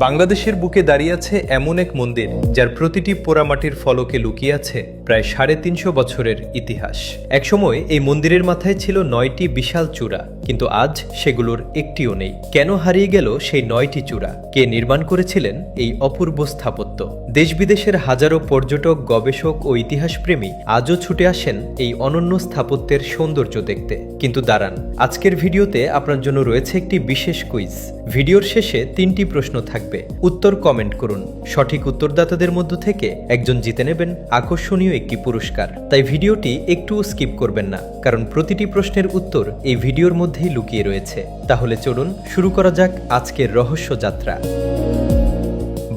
বাংলাদেশের বুকে দাঁড়িয়ে আছে এমন এক মন্দির যার প্রতিটি পোড়ামাটির ফলকে লুকিয়ে আছে প্রায় 350 বছরের ইতিহাস। একসময় এই মন্দিরের মাথায় ছিল 9টি বিশাল চূড়া, কিন্তু আজ সেগুলোর একটিও নেই। কেন হারিয়ে গেল সেই 9টি চূড়া? কে নির্মাণ করেছিলেন এই অপূর্ব স্থাপত্য? দেশ বিদেশের হাজারো পর্যটক, গবেষক ও ইতিহাসপ্রেমী আজও ছুটে আসেন এই অনন্য স্থাপত্যের সৌন্দর্য দেখতে। কিন্তু দাঁড়ান, আজকের ভিডিওতে আপনার জন্য রয়েছে একটি বিশেষ কুইজ। ভিডিওর শেষে 3টি প্রশ্ন থাকবে, উত্তর কমেন্ট করুন। সঠিক উত্তরদাতাদের মধ্য থেকে একজন জিতে নেবেন আকর্ষণীয় একটি পুরস্কার। তাই ভিডিওটি একটুও স্কিপ করবেন না, কারণ প্রতিটি প্রশ্নের উত্তর এই ভিডিওর মধ্যেই লুকিয়ে রয়েছে। তাহলে চলুন শুরু করা যাক আজকের রহস্য যাত্রা।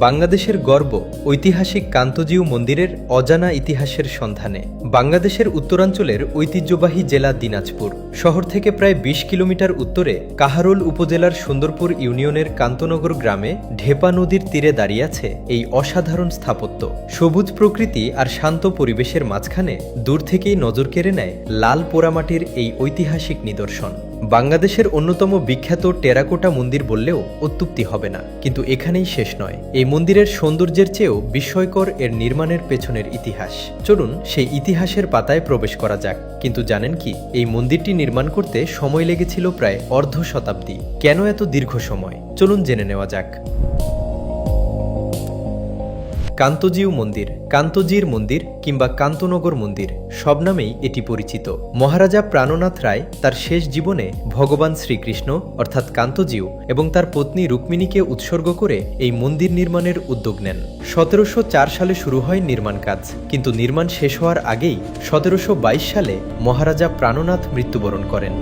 বাংলাদেশের গর্ব ঐতিহাসিক কান্তজিউ মন্দিরের অজানা ইতিহাসের সন্ধানে। বাংলাদেশের উত্তরাঞ্চলের ঐতিহ্যবাহী জেলা দিনাজপুর শহর থেকে প্রায় 20 কিলোমিটার উত্তরে কাহারোল উপজেলার সুন্দরপুর ইউনিয়নের কান্তনগর গ্রামে ঢেপা নদীর তীরে দাঁড়িয়ে আছে এই অসাধারণ স্থাপত্য। সবুজ প্রকৃতি আর শান্ত পরিবেশের মাঝখানে দূর থেকেই নজর কেড়ে নেয় লাল পোড়ামাটির এই ঐতিহাসিক নিদর্শন। বাংলাদেশের অন্যতম বিখ্যাত টেরাকোটা মন্দির বললেও অত্যুক্তি হবে না, কিন্তু এখানেই শেষ নয়। এই মন্দিরের সৌন্দর্যের চেয়েও বিস্ময়কর এর নির্মাণের পেছনের ইতিহাস। চলুন সেই ইতিহাসের পাতায় প্রবেশ করা যাক। কিন্তু জানেন কি, এই মন্দিরটি নির্মাণ করতে সময় লেগেছিল প্রায় অর্ধ শতাব্দী। কেন এত দীর্ঘ সময়? চলুন জেনে নেওয়া যাক। কান্তজিউ মন্দির, কান্তজির মন্দির কিংবা কান্তনগর মন্দির সব নামেই এটি পরিচিত। মহারাজা প্রাণনাথ রায় তার শেষ জীবনে ভগবান শ্রীকৃষ্ণ অর্থাৎ কান্তজিউ এবং তার পত্নী রুক্মিণীকে উৎসর্গ করে এই মন্দির নির্মাণের উদ্যোগ নেন। 1704 সালে শুরু হয় নির্মাণ কাজ, কিন্তু নির্মাণ শেষ হওয়ার আগেই 1722 সালে মহারাজা প্রাণনাথ মৃত্যুবরণ করেন।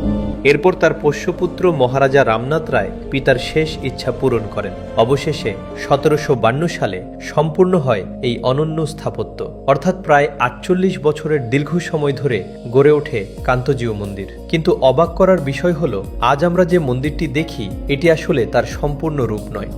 এরপর তার পোষ্যপুত্র মহারাজা রামনাথ রায় পিতার শেষ ইচ্ছা পূরণ করেন। অবশেষে 1752 সালে সম্পূর্ণ হয় এই অনন্য স্থাপত্য, অর্থাৎ প্রায় 48 বছরের দীর্ঘ সময় ধরে গড়ে ওঠে কান্তজিউ মন্দির। কিন্তু অবাক করার বিষয় হলো, আজ আমরা যে মন্দিরটি দেখি এটি আসলে তার সম্পূর্ণ রূপ নয়।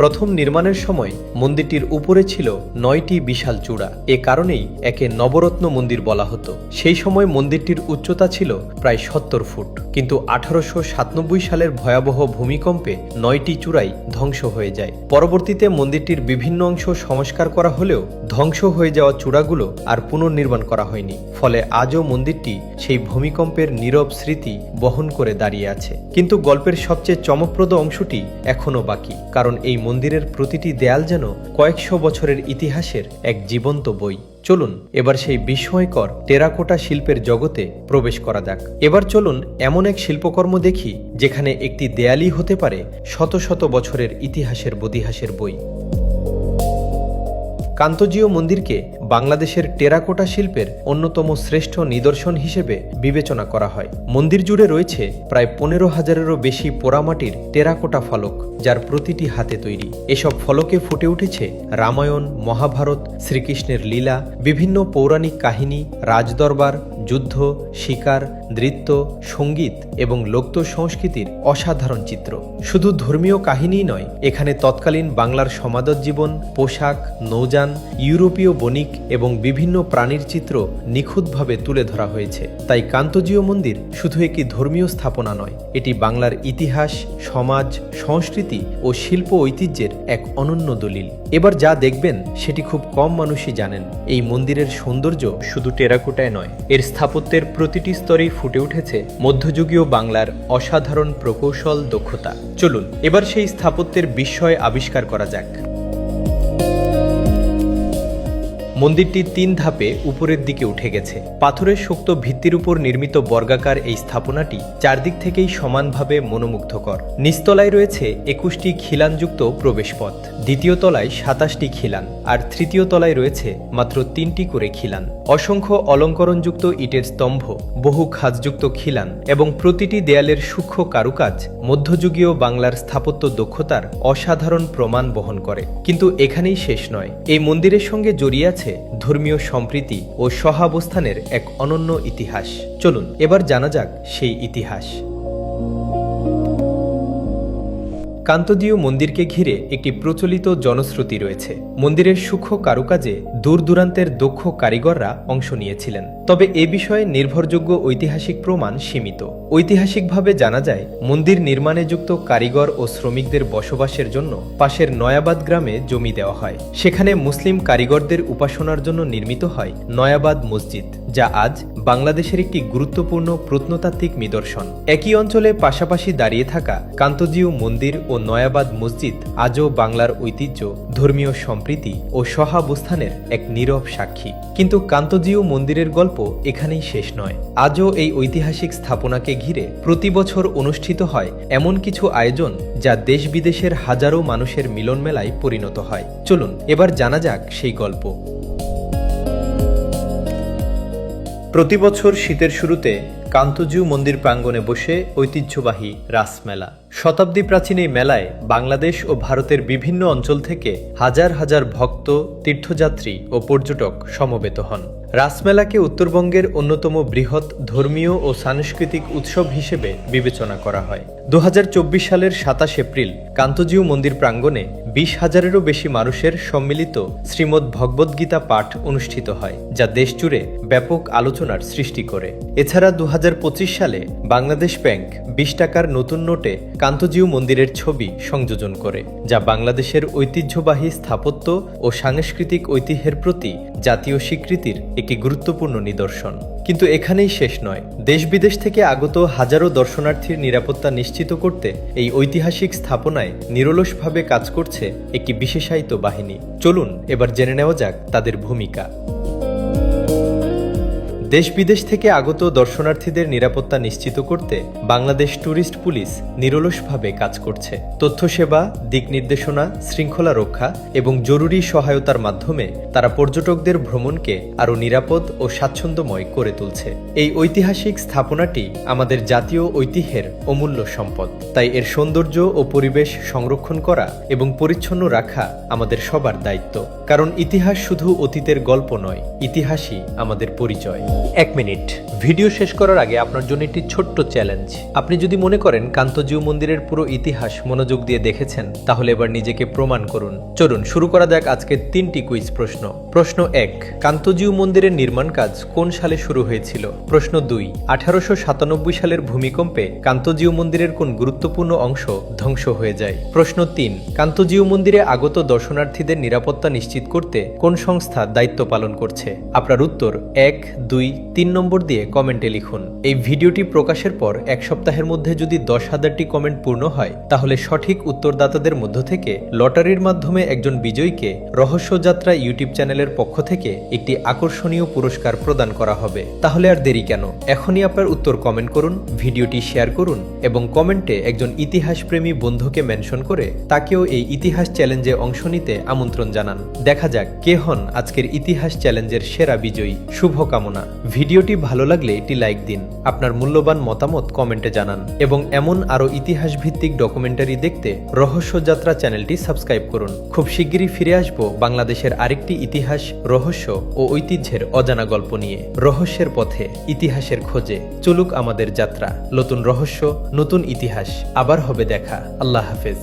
প্রথম নির্মাণের সময় মন্দিরটির উপরে ছিল 9টি বিশাল চূড়া। এ কারণেই একে নবরত্ন মন্দির বলা হতো। সেই সময় মন্দিরটির উচ্চতা ছিল প্রায় 70 ফুট, কিন্তু 1897 সালের ভয়াবহ ভূমিকম্পে 9টি চূড়াই ধ্বংস হয়ে যায়। পরবর্তীতে মন্দিরটির বিভিন্ন অংশ সংস্কার করা হলেও ধ্বংস হয়ে যাওয়া চূড়াগুলো আর পুনর্নির্মাণ করা হয়নি। ফলে আজও মন্দিরটি সেই ভূমিকম্পের নীরব স্মৃতি বহন করে দাঁড়িয়ে আছে। কিন্তু গল্পের সবচেয়ে চমকপ্রদ অংশটি এখনও বাকি, কারণ এই মন্দিরের প্রতিটি দেয়াল যেন কয়েকশো বছরের ইতিহাসের এক জীবন্ত বই। চলুন এবার সেই বিস্ময়কর টেরাকোটা শিল্পের জগতে প্রবেশ করা যাক। এবার চলুন এমন এক শিল্পকর্ম দেখি যেখানে একটি দেয়ালই হতে পারে শত শত বছরের ইতিহাসের বোধিহাসের বই। কান্তজিউ মন্দিরকে বাংলাদেশের টেরাকোটা শিল্পের অন্যতম শ্রেষ্ঠ নিদর্শন হিসেবে বিবেচনা করা হয়। মন্দির জুড়ে রয়েছে প্রায় 15,000-এরও বেশি পোড়ামাটির টেরাকোটা ফলক, যার প্রতিটি হাতে তৈরি। এসব ফলকে ফুটে উঠেছে রামায়ণ, মহাভারত, শ্রীকৃষ্ণের লীলা, বিভিন্ন পৌরাণিক কাহিনী, রাজদরবার, যুদ্ধ, শিকার, নৃত্য, সঙ্গীত এবং লোক সংস্কৃতির অসাধারণ চিত্র। শুধু ধর্মীয় কাহিনীই নয়, এখানে তৎকালীন বাংলার সমাদর জীবন, পোশাক, নৌযান, ইউরোপীয় বণিক এবং বিভিন্ন প্রাণীর চিত্র নিখুঁতভাবে তুলে ধরা হয়েছে। তাই কান্তজিউ মন্দির শুধু একটি ধর্মীয় স্থাপনা নয়, এটি বাংলার ইতিহাস, সমাজ, সংস্কৃতি ও শিল্প ঐতিহ্যের এক অনন্য দলিল। এবার যা দেখবেন সেটি খুব কম মানুষই জানেন। এই মন্দিরের সৌন্দর্য শুধু টেরাকোটায় নয়, এর স্থাপত্যের প্রতিটি স্তরেই ফুটে উঠেছে মধ্যযুগীয় বাংলার অসাধারণ প্রকৌশল, দক্ষতা। চলুন এবার সেই স্থাপত্যের বিস্ময় আবিষ্কার করা যাক। মন্দিরটি 3 ধাপে উপরের দিকে উঠে গেছে। পাথরের শক্ত ভিত্তির উপর নির্মিত বর্গাকার এই স্থাপনাটি চারদিক থেকেই সমানভাবে মনোমুগ্ধকর। নিচতলায় রয়েছে 21টি খিলানযুক্ত প্রবেশপথ, দ্বিতীয় তলায় 27টি খিলান, আর তৃতীয় তলায় রয়েছে মাত্র 3টি করে খিলান। অসংখ্য অলঙ্করণযুক্ত ইটের স্তম্ভ, বহু খাঁজযুক্ত খিলান এবং প্রতিটি দেয়ালের সূক্ষ্ম কারুকাজ মধ্যযুগীয় বাংলার স্থাপত্য দক্ষতার অসাধারণ প্রমাণ বহন করে। কিন্তু এখানেই শেষ নয়, এই মন্দিরের সঙ্গে জড়িয়ে আছে ধর্মীয় সম্প্রীতি ও সহাবস্থানের এক অনন্য ইতিহাস। চলুন এবার জানা যাক সেই ইতিহাস। কান্তজিউ মন্দিরকে ঘিরে একটি প্রচলিত জনশ্রুতি রয়েছে। মন্দিরের সূক্ষ্ম কারুকাজে দূর দূরান্তের দক্ষ কারিগররা অংশ নিয়েছিলেন। তবে এ বিষয়ে নির্ভরযোগ্য ঐতিহাসিক প্রমাণ সীমিত। ঐতিহাসিকভাবে জানা যায়, মন্দির নির্মাণে যুক্ত কারিগর ও শ্রমিকদের বসবাসের জন্য পাশের নয়াবাদ গ্রামে জমি দেওয়া হয়। সেখানে মুসলিম কারিগরদের উপাসনার জন্য নির্মিত হয় নয়াবাদ মসজিদ, যা আজ বাংলাদেশের একটি গুরুত্বপূর্ণ প্রত্নতাত্ত্বিক নিদর্শন। একই অঞ্চলে পাশাপাশি দাঁড়িয়ে থাকা কান্তজিউ মন্দির ও নয়াবাদ মসজিদ আজও বাংলার ঐতিহ্য, ধর্মীয় সম্প্রীতি ও সহাবস্থানের এক নীরব সাক্ষী। কিন্তু কান্তজিউ মন্দিরের গল্প এখানেই শেষ নয়। আজও এই ঐতিহাসিক স্থাপনাকে ঘিরে প্রতি বছর অনুষ্ঠিত হয় এমন কিছু আয়োজন, যা দেশ বিদেশের হাজারো মানুষের মিলন মেলায় পরিণত হয়। চলুন এবার জানা যাক সেই গল্প। প্রতি বছর শীতের শুরুতে কান্তজিউ মন্দির প্রাঙ্গণে বসে ঐতিহ্যবাহী রাসমেলা। শতাব্দী প্রাচীন এই মেলায় বাংলাদেশ ও ভারতের বিভিন্ন অঞ্চল থেকে হাজার হাজার ভক্ত, তীর্থযাত্রী ও পর্যটক সমবেত হন। রাসমেলাকে উত্তরবঙ্গের অন্যতম বৃহৎ ধর্মীয় ও সাংস্কৃতিক উৎসব হিসেবে বিবেচনা করা হয়। 2024 সালের 27 এপ্রিল কান্তজিউ মন্দির প্রাঙ্গণে 20,000-এরও বেশি মানুষের সম্মিলিত শ্রীমদ্ ভগবদ্গীতা পাঠ অনুষ্ঠিত হয়, যা দেশজুড়ে ব্যাপক আলোচনার সৃষ্টি করে। এছাড়া 2025 সালে বাংলাদেশ ব্যাংক 20 টাকার নতুন নোটে কান্তজিউ মন্দিরের ছবি সংযোজন করে, যা বাংলাদেশের ঐতিহ্যবাহী স্থাপত্য ও সাংস্কৃতিক ঐতিহ্যের প্রতি জাতীয় স্বীকৃতির একটি গুরুত্বপূর্ণ নিদর্শন। কিন্তু এখানেই শেষ নয়। দেশ বিদেশ থেকে আগত হাজারো দর্শনার্থীর নিরাপত্তা নিশ্চিত করতে এই ঐতিহাসিক স্থাপনায় নিরলসভাবে কাজ করছে একটি বিশেষায়িত বাহিনী। চলুন এবার জেনে নেওয়া যাক তাদের ভূমিকা। দেশ বিদেশ থেকে আগত দর্শনার্থীদের নিরাপত্তা নিশ্চিত করতে বাংলাদেশ ট্যুরিস্ট পুলিশ নিরলসভাবে কাজ করছে। তথ্য সেবা, দিক নির্দেশনা, শৃঙ্খলা রক্ষা এবং জরুরি সহায়তার মাধ্যমে তারা পর্যটকদের ভ্রমণকে আরও নিরাপদ ও স্বাচ্ছন্দ্যময় করে তুলছে। এই ঐতিহাসিক স্থাপনাটি আমাদের জাতীয় ঐতিহ্যের অমূল্য সম্পদ। তাই এর সৌন্দর্য ও পরিবেশ সংরক্ষণ করা এবং পরিচ্ছন্ন রাখা আমাদের সবার দায়িত্ব। কারণ ইতিহাস শুধু অতীতের গল্প নয়, ইতিহাসই আমাদের পরিচয়। 1 মিনিট। ভিডিও শেষ করার আগে আপনার জন্য একটি ছোট্ট চ্যালেঞ্জ। আপনি যদি মনে করেন কান্তজিউ মন্দিরের পুরো ইতিহাস মনোযোগ দিয়ে দেখেছেন, তাহলে এবার নিজেকে প্রমাণ করুন। চলুন শুরু করা যাক আজকের 3টি কুইজ প্রশ্ন। প্রশ্ন 1, কান্তজিউ মন্দিরের নির্মাণ কাজ কোন সালে শুরু হয়েছিল? প্রশ্ন 2, 1897 সালের ভূমিকম্পে কান্তজিউ মন্দিরের কোন গুরুত্বপূর্ণ অংশ ধ্বংস হয়ে যায়? প্রশ্ন 3, কান্তজিউ মন্দিরে আগত দর্শনার্থীদের নিরাপত্তা নিশ্চিত করতে কোন সংস্থা দায়িত্ব পালন করছে? আপনার উত্তর 1, 2, 3 নম্বর দিয়ে কমেন্টে লিখুন। এই ভিডিওটি প্রকাশের পর 1 সপ্তাহের মধ্যে যদি 10,000টি কমেন্ট পূর্ণ হয়, তাহলে সঠিক উত্তরদাতাদের মধ্য থেকে লটারির মাধ্যমে একজন বিজয়ীকে রহস্যযাত্রা ইউটিউব চ্যানেলের পক্ষ থেকে একটি আকর্ষণীয় পুরস্কার প্রদান করা হবে। তাহলে আর দেরি কেন? এখনই আপনার উত্তর কমেন্ট করুন, ভিডিওটি শেয়ার করুন এবং কমেন্টে একজন ইতিহাসপ্রেমী বন্ধুকে মেনশন করে তাকেও এই ইতিহাস চ্যালেঞ্জে অংশ নিতে আমন্ত্রণ জানান। দেখা যাক কে হন আজকের ইতিহাস চ্যালেঞ্জের সেরা বিজয়ী। শুভকামনা। ভিডিওটি ভালো লাগলে একটি লাইক দিন, আপনার মূল্যবান মতামত কমেন্টে জানান এবং এমন আরও ইতিহাস ভিত্তিক ডকুমেন্টারি দেখতে রহস্যযাত্রা চ্যানেলটি সাবস্ক্রাইব করুন। খুব শিগগিরই ফিরে আসব বাংলাদেশের আরেকটি ইতিহাস, রহস্য ও ঐতিহ্যের অজানা গল্প নিয়ে। রহস্যের পথে, ইতিহাসের খোঁজে চলুক আমাদের যাত্রা। নতুন রহস্য, নতুন ইতিহাস। আবার হবে দেখা। আল্লাহ হাফেজ।